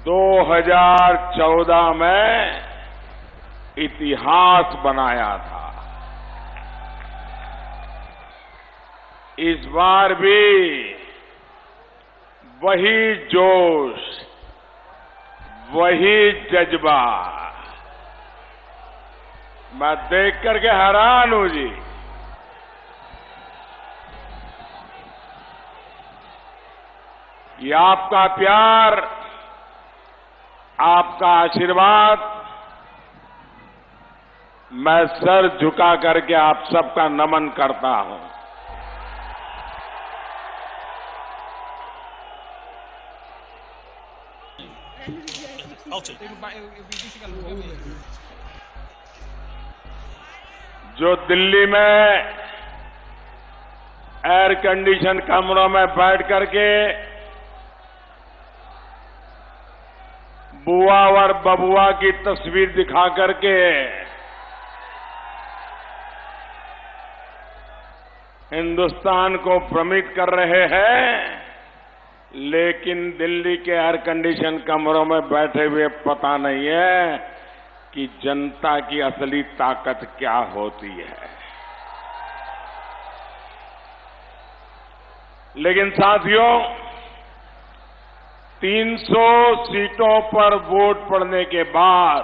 2014 में इतिहास बनाया था। इस बार भी वही जोश, वही जज्बा, मैं देख करके हैरान हूं जी। ये आपका प्यार, आपका आशीर्वाद, मैं सर झुका करके आप सबका नमन करता हूं। जो दिल्ली में एयर कंडीशन कमरों में बैठ करके बुआ और बबुआ की तस्वीर दिखा करके हिंदुस्तान को भ्रमित कर रहे हैं, लेकिन दिल्ली के एयर कंडीशन कमरों में बैठे हुए पता नहीं है कि जनता की असली ताकत क्या होती है। लेकिन साथियों, 300 सीटों पर वोट पड़ने के बाद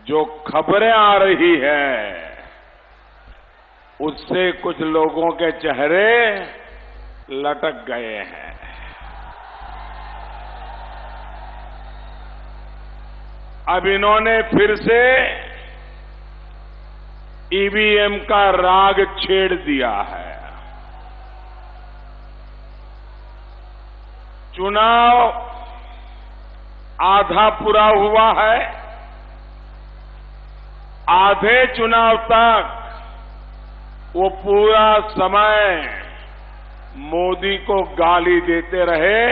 जो खबरें आ रही है, उससे कुछ लोगों के चेहरे लटक गए हैं। अब इन्होंने फिर से ईवीएम का राग छेड़ दिया है। चुनाव आधा पूरा हुआ है, आधे चुनाव तक वो पूरा समय मोदी को गाली देते रहे,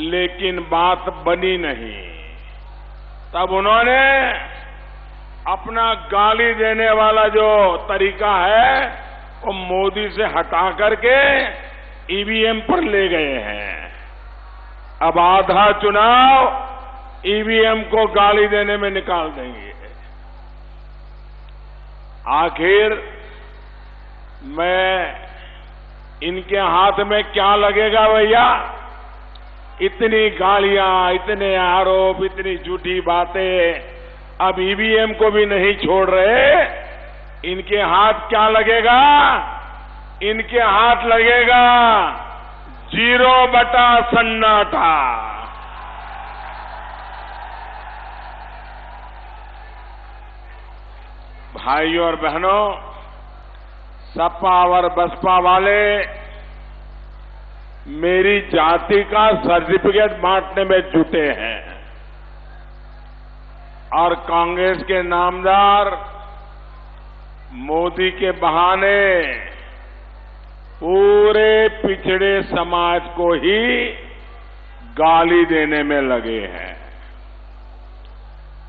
लेकिन बात बनी नहीं। तब उन्होंने अपना गाली देने वाला जो तरीका है वो मोदी से हटा करके ईवीएम पर ले गए हैं। अब आधा चुनाव ईवीएम को गाली देने में निकाल देंगे। आखिर मैं इनके हाथ में क्या लगेगा भैया? इतनी गालियां, इतने आरोप, इतनी झूठी बातें, अब ईवीएम को भी नहीं छोड़ रहे। इनके हाथ क्या लगेगा? इनके हाथ लगेगा 0 बटा सन्नाटा। भाइयों और बहनों, सपा और बसपा वाले मेरी जाति का सर्टिफिकेट बांटने में जुटे हैं और कांग्रेस के नामदार मोदी के बहाने पूरे पिछड़े समाज को ही गाली देने में लगे हैं।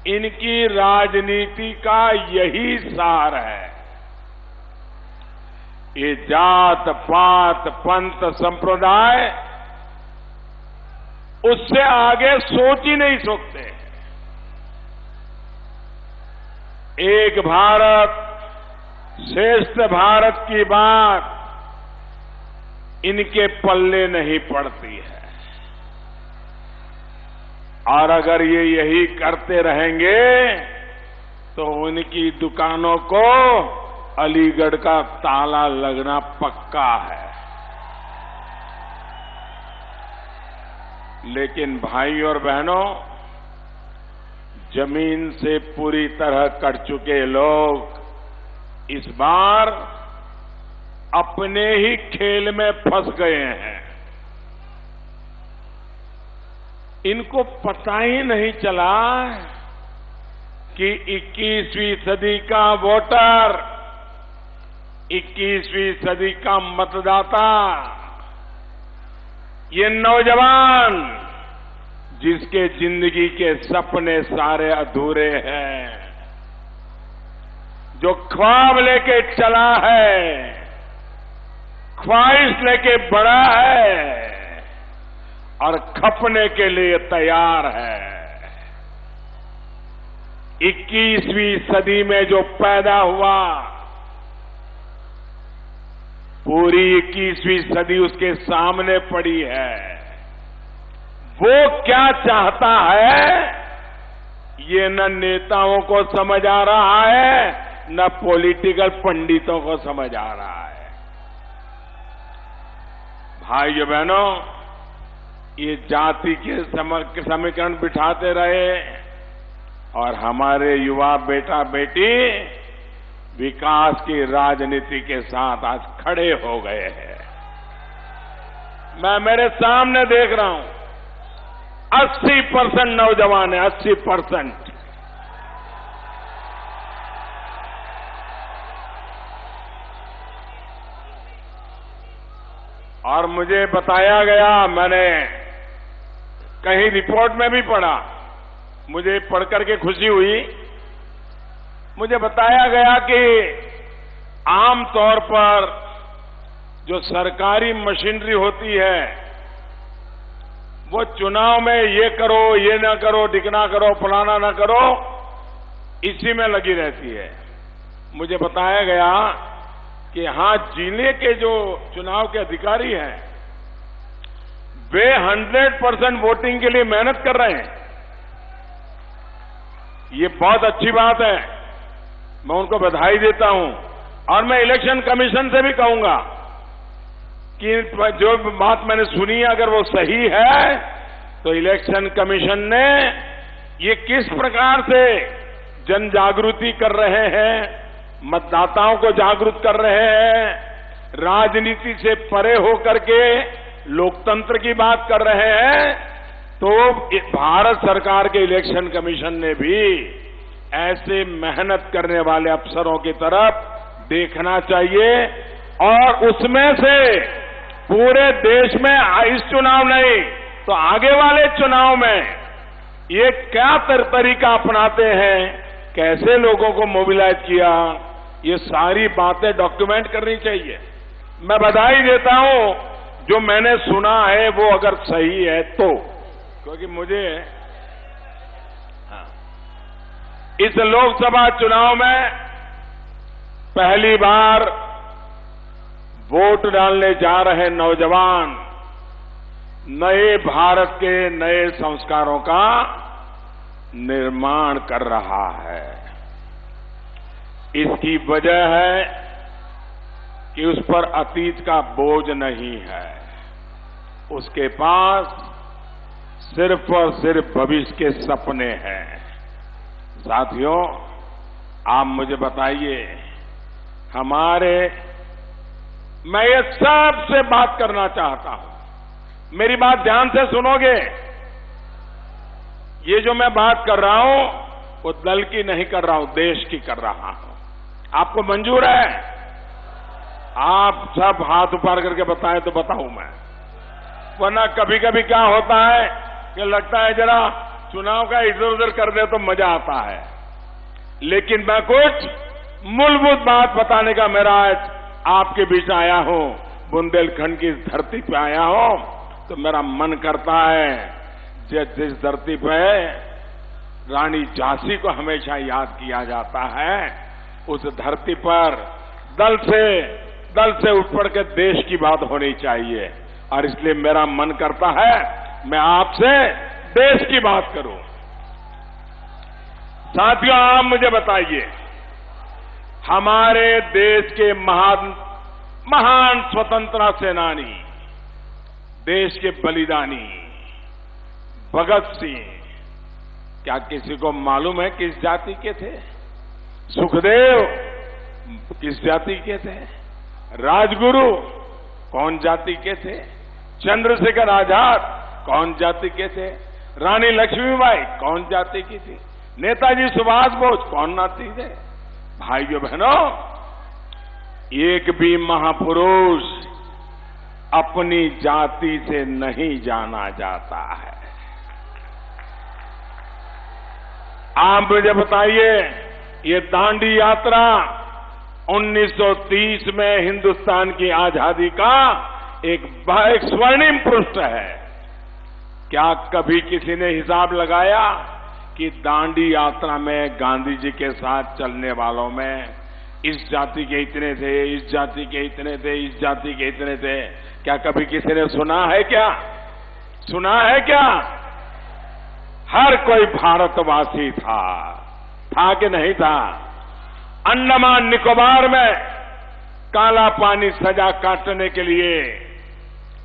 इनकी राजनीति का यही सार है। ये जात पात पंथ संप्रदाय उससे आगे सोच ही नहीं सकते। एक भारत श्रेष्ठ भारत की बात इनके पल्ले नहीं पड़ती है। और अगर ये यही करते रहेंगे तो उनकी दुकानों को अलीगढ़ का ताला लगना पक्का है। लेकिन भाई और बहनों, जमीन से पूरी तरह कट चुके लोग इस बार अपने ही खेल में फंस गए हैं। इनको पता ही नहीं चला कि 21वीं सदी का वोटर, 21वीं सदी का मतदाता, ये नौजवान जिसके जिंदगी के सपने सारे अधूरे हैं, जो ख्वाब लेके चला है, ख्वाहिश लेके बड़ा है, और खपने के लिए तैयार है। 21वीं सदी में जो पैदा हुआ, पूरी 21वीं सदी उसके सामने पड़ी है। वो क्या चाहता है, ये न नेताओं को समझ आ रहा है, न पॉलिटिकल पंडितों को समझ आ रहा है। भाइयों बहनों, ये जाति के समीकरण बिठाते रहे और हमारे युवा बेटा बेटी विकास की राजनीति के साथ आज खड़े हो गए हैं। मैं मेरे सामने देख रहा हूं 80% नौजवान है, 80%। और मुझे बताया गया, मैंने कहीं रिपोर्ट में भी पढ़ा, मुझे पढ़कर के खुशी हुई। मुझे बताया गया कि आमतौर पर जो सरकारी मशीनरी होती है, वो चुनाव में ये करो, ये ना करो, ढिकना करो, फलाना ना करो, इसी में लगी रहती है। मुझे बताया गया कि यहां जिले के जो चुनाव के अधिकारी हैं, वे 100% वोटिंग के लिए मेहनत कर रहे हैं। ये बहुत अच्छी बात है, मैं उनको बधाई देता हूं। और मैं इलेक्शन कमीशन से भी कहूंगा कि जो बात मैंने सुनी, अगर वो सही है तो इलेक्शन कमीशन ने ये किस प्रकार से जन जागृति कर रहे हैं, मतदाताओं को जागरूक कर रहे हैं, राजनीति से परे होकर के लोकतंत्र की बात कर रहे हैं, तो भारत सरकार के इलेक्शन कमीशन ने भी ऐसे मेहनत करने वाले अफसरों की तरफ देखना चाहिए। और उसमें से पूरे देश में इस चुनाव नहीं तो आगे वाले चुनाव में ये क्या तरीका अपनाते हैं, कैसे लोगों को मोबिलाइज किया, ये सारी बातें डॉक्यूमेंट करनी चाहिए। मैं बधाई देता हूं, जो मैंने सुना है वो अगर सही है तो, क्योंकि मुझे इस लोकसभा चुनाव में पहली बार वोट डालने जा रहे नौजवान नए भारत के नए संस्कारों का निर्माण कर रहा है। इसकी वजह है कि उस पर अतीत का बोझ नहीं है, उसके पास सिर्फ और सिर्फ भविष्य के सपने हैं। साथियों, आप मुझे बताइए, मैं ये सबसे बात करना चाहता हूं, मेरी बात ध्यान से सुनोगे। ये जो मैं बात कर रहा हूं वो दल की नहीं कर रहा हूं, देश की कर रहा हूं। आपको मंजूर है? आप सब हाथ ऊपर करके बताएं तो बताऊं मैं, वरना कभी कभी क्या होता है कि लगता है जरा चुनाव का इधर उधर कर दे तो मजा आता है। लेकिन मैं कुछ मूलभूत बात बताने का मेरा आज आपके बीच आया हूं, बुंदेलखंड की धरती पे आया हूं, तो मेरा मन करता है जिस धरती पे रानी झांसी को हमेशा याद किया जाता है, उस धरती पर दल से उठ पड़ के देश की बात होनी चाहिए। और इसलिए मेरा मन करता है मैं आपसे देश की बात करूं। साथियों, आप मुझे बताइए, हमारे देश के महान स्वतंत्रता सेनानी, देश के बलिदानी भगत सिंह, क्या किसी को मालूम है किस जाति के थे? सुखदेव किस जाति के थे? राजगुरु कौन जाति के थे? चंद्रशेखर आजाद कौन जाति के थे? रानी लक्ष्मीबाई कौन जाति की थी? नेताजी सुभाष बोस कौन जाति थे? भाइयों बहनों, एक भी महापुरुष अपनी जाति से नहीं जाना जाता है। आप मुझे बताइए, ये दांडी यात्रा 1930 में हिंदुस्तान की आजादी का एक स्वर्णिम पृष्ठ है। क्या कभी किसी ने हिसाब लगाया कि दांडी यात्रा में गांधी जी के साथ चलने वालों में इस जाति के इतने थे, इस जाति के इतने थे, इस जाति के इतने थे? क्या कभी किसी ने सुना है क्या? सुना है क्या? हर कोई भारतवासी था कि नहीं था? अंडमान निकोबार में काला पानी सजा काटने के लिए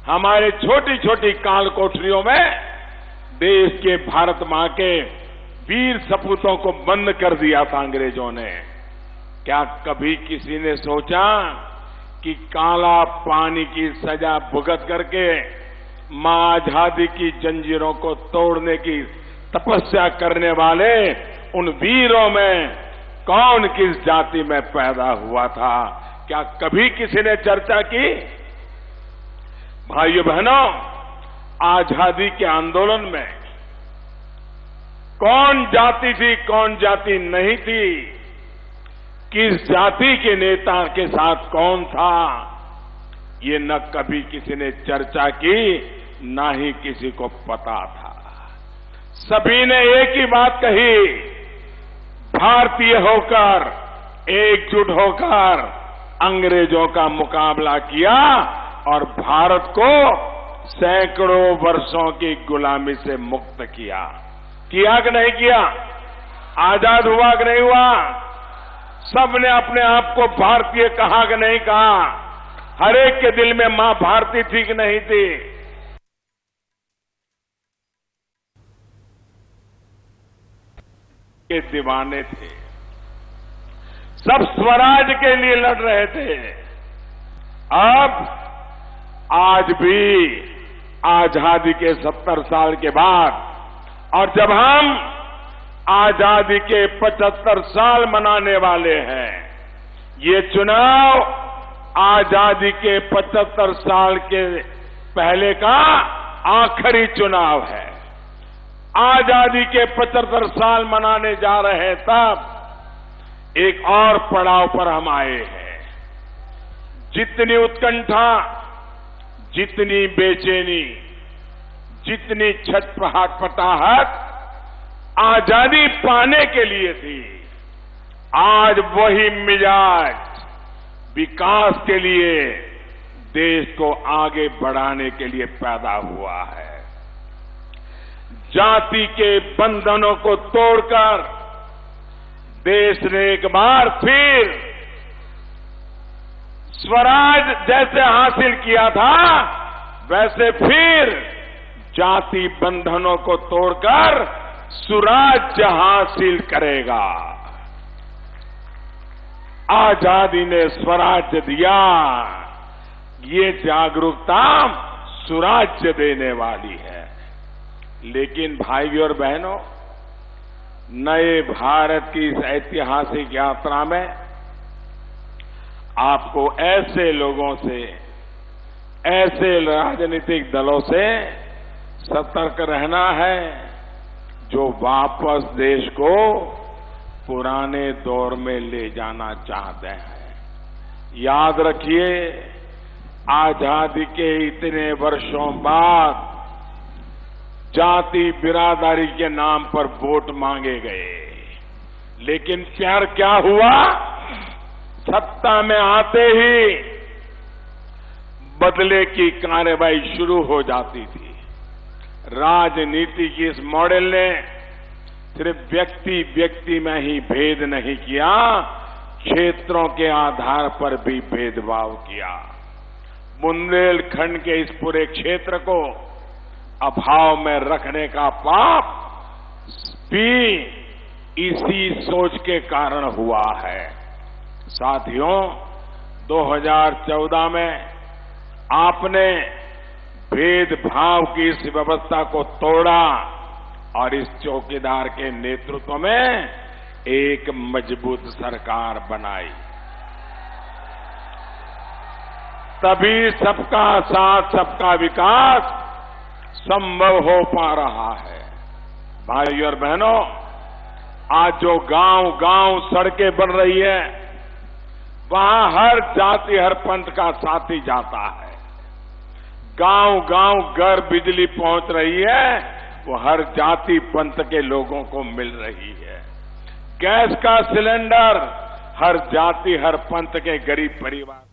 हमारे छोटी छोटी काल कोठरियों में देश के भारत मां के वीर सपूतों को बंद कर दिया था अंग्रेजों ने। क्या कभी किसी ने सोचा कि काला पानी की सजा भुगत करके मां आजादी की जंजीरों को तोड़ने की तपस्या करने वाले उन वीरों में कौन किस जाति में पैदा हुआ था? क्या कभी किसी ने चर्चा की? भाइयों बहनों, आजादी के आंदोलन में कौन जाति थी, कौन जाति नहीं थी, किस जाति के नेता के साथ कौन था, ये न कभी किसी ने चर्चा की, न ही किसी को पता था। सभी ने एक ही बात कही, भारतीय होकर, एकजुट होकर अंग्रेजों का मुकाबला किया और भारत को सैकड़ों वर्षों की गुलामी से मुक्त किया। किया कि नहीं किया? आजाद हुआ कि नहीं हुआ? सबने अपने आप को भारतीय कहा कि नहीं कहा? हर एक के दिल में मां भारती थी कि नहीं थी? के दीवाने थे, सब स्वराज के लिए लड़ रहे थे। अब आज भी आजादी के 70 साल के बाद, और जब हम आजादी के 75 साल मनाने वाले हैं, ये चुनाव आजादी के 75 साल के पहले का आखिरी चुनाव है। आजादी के 75 साल मनाने जा रहे हैं, तब एक और पड़ाव पर हम आए हैं। जितनी उत्कंठा, जितनी बेचैनी, जितनी छटपटाहट आजादी पाने के लिए थी, आज वही मिजाज विकास के लिए, देश को आगे बढ़ाने के लिए पैदा हुआ है। जाति के बंधनों को तोड़कर देश ने एक बार फिर स्वराज जैसे हासिल किया था, वैसे फिर जाति बंधनों को तोड़कर सुराज्य हासिल करेगा। आजादी ने स्वराज्य दिया, ये जागरूकता सुराज्य देने वाली है। लेकिन भाइयों और बहनों, नए भारत की इस ऐतिहासिक यात्रा में आपको ऐसे लोगों से, ऐसे राजनीतिक दलों से सतर्क रहना है जो वापस देश को पुराने दौर में ले जाना चाहते हैं। याद रखिए, आजादी के इतने वर्षों बाद जाति बिरादरी के नाम पर वोट मांगे गए, लेकिन प्यार क्या हुआ? सत्ता में आते ही बदले की कार्रवाई शुरू हो जाती थी। राजनीति की इस मॉडल ने सिर्फ व्यक्ति व्यक्ति में ही भेद नहीं किया, क्षेत्रों के आधार पर भी भेदभाव किया। बुंदेलखंड के इस पूरे क्षेत्र को अभाव में रखने का पाप भी इसी सोच के कारण हुआ है। साथियों, 2014 में आपने भेदभाव की इस व्यवस्था को तोड़ा और इस चौकीदार के नेतृत्व में एक मजबूत सरकार बनाई। तभी सबका साथ, सबका विकास संभव हो पा रहा है। भाइयों और बहनों, आज जो गांव गांव सड़कें बन रही है, वहां हर जाति, हर पंथ का साथी जाता है। गांव-गांव घर बिजली पहुंच रही है, वो हर जाति पंथ के लोगों को मिल रही है। गैस का सिलेंडर हर जाति हर पंथ के गरीब परिवार